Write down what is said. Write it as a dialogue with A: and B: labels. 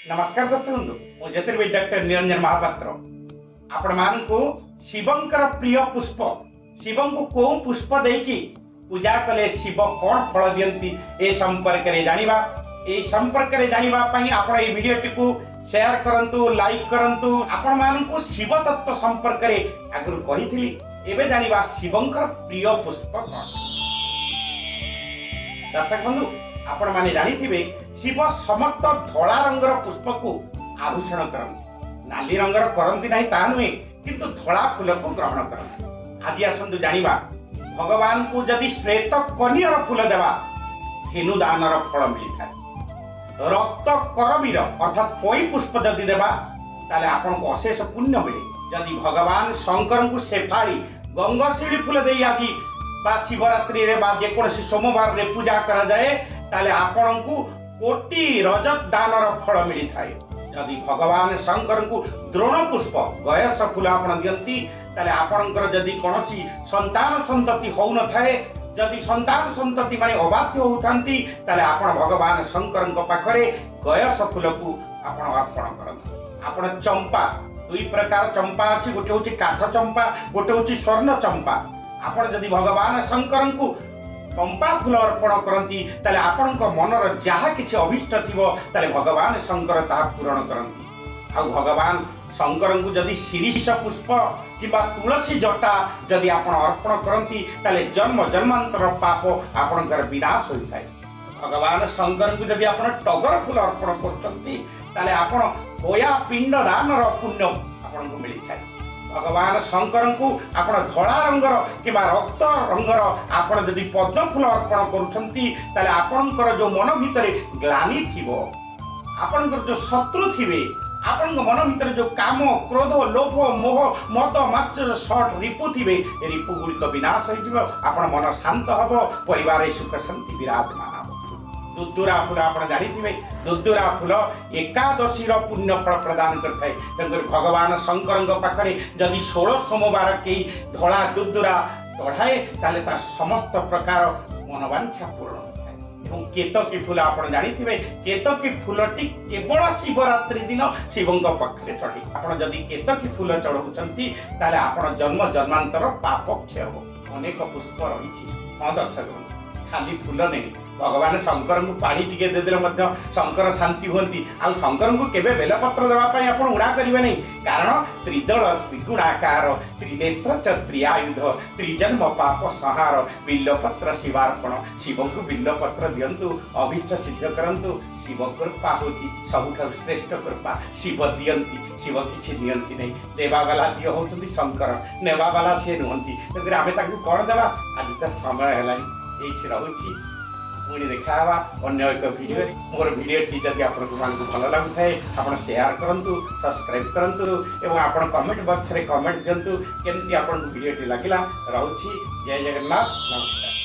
A: नमस्कार दर्शक बंधु मु ज्योतिर्विद डॉक्टर निरंजन महापात्र आपण मानकु शिवंकर प्रिय पुष्प शिवं को कौ पुष्प देकी पूजा कले शिव कौन फल दियंती ए संपर्क रे जानिबा ए संपर्क रे जानिबा पई आपण ए वीडियो टिकु शेयर करंतु लाइक करंतु आपण मानकु शिव तत्व संपर्क रे आगु कहिथिली एबे जानिबा शिवंकर प्रिय पुष्प कोन। दर्शक बंधु आपण माने जानिथिबे शिव समस्त धड़ा रंगर पुष्प को आभूषण करती नाली रंगर करती नहीं ता नुहे किंतु धड़ा फूल को ग्रहण करती। आज आसतु जानिबा भगवान को जदि श्वेत कनियर फूल देवा धेनु दानर फल मिलता है। रक्त करबीर अर्थात पई पुष्प जदि देवा ताले आपन को अशेष पुण्य मिले। जदि भगवान शंकर को शेफाली गंगाशिली फूल दे आज बा शिवरात्रि रे बा जेकोसी सोमवार रे पूजा करा जाए ताले आपन को कोटि रजत दानर फल मिली थाए। यदि भगवान शंकर को द्रोण पुष्प गयस फूल आपण दियंती ताले आपणकर जदि कोनोसी संतान संतति हो न थाए जदि संतान संतति माने अबाध्य होतांती ताले आपण भगवान शंकर को पाखरे गयस फूल को आपण अर्पण करन। आपण चंपा दुई प्रकार चंपा अछि गोटे होची काठ चंपा गोटे होची स्वर्ण चंपा। आपण जदि भगवान शंकर को चंपा फूल अर्पण करती ताले आपणक मनर जहा किछि अभिष्ट थिबो ताले भगवान शंकर ताहा पूरण करती। आ भगवान शंकर को जदि शिरीष पुष्प किबा तुलसी जटा जदि आपण अर्पण करती ताले जन्म जन्मांतर पाप आपणकर विनाश होइथाय। भगवान शंकर को जदि आपण टगर फूल अर्पण करती ताले आपण होया पिंड दानर पुण्य आपणको मिलिथाय। भगवान शंकर को आपण धड़ा रंगर किबा रक्त रंगर आपण जदि पद्म फूल अर्पण करूछंती ताले आपणकर जो मन भितरे ग्लानि थिबो आपणकर जो शत्रु थिबे आपणक मन भितरे जो काम क्रोध लोभ मोह मद मात्सर्य शट रिपु थिबे रिपु गुड़िक विनाश होइजिबो आपण मन शांत हबो परिवार सुख शांति विराजमान हबो। दुदुरा फूल आपण जानिथिबे दुदुरा फूल एकादशी रो पुण्य फल प्रदान करथाय। तेंकर भगवान शंकर पाखरे जदि 16 सोमवार के धड़ा दुदुरा चढ़ाए ताले तार समस्त प्रकार मनोवांछा पूर्ण होता है। केतकी फूल आपण जानिथिबे केतकी फूलटी केवल शिवरात्रि दिन शिवंग पाखरे चढ़े। आपण जदि केतकी फूल चढ़ौचंती ताले आपण जन्म जन्मांतर पाप क्षय हो। अनेक पुष्प रही हाँ दर्शक खाली फूल नहीं भगवान शंकर को पानी टिके देदेले मध्य शंकर शांति होती। आ शंकर को केबे बेलपत्र देवा पई आपण उड़ा करिवे नहीं कारण त्रिदल त्रिगुणाकार त्रिनेत्र च त्रियायुध त्रिजन्म पाप संहार बिल्लपत्र शिवार्पण शिव को बिल्लपत्र दियंतु अभिष्ट सिद्ध करंतु शिव कृपा होची सबुठ श्रेष्ठ कृपा शिव दियंती शिव किछि दियंती नहीं देवा वाला दिय होतुंती शंकर नेवा वाला से नुहंती। तेकर आमे ताकू कोन देवा आज त समय हेलानी एछि रहउछि पुणी देखा अन्य एक वीडियो मोर वीडियो जब आपको भल लगुए आप शेयर करूँ सब्सक्राइब करूँ और आप कमेंट बॉक्स में कमेंट दिंतु केमती आपको वीडियो लगे। रोची जय जगन्नाथ नमस्कार।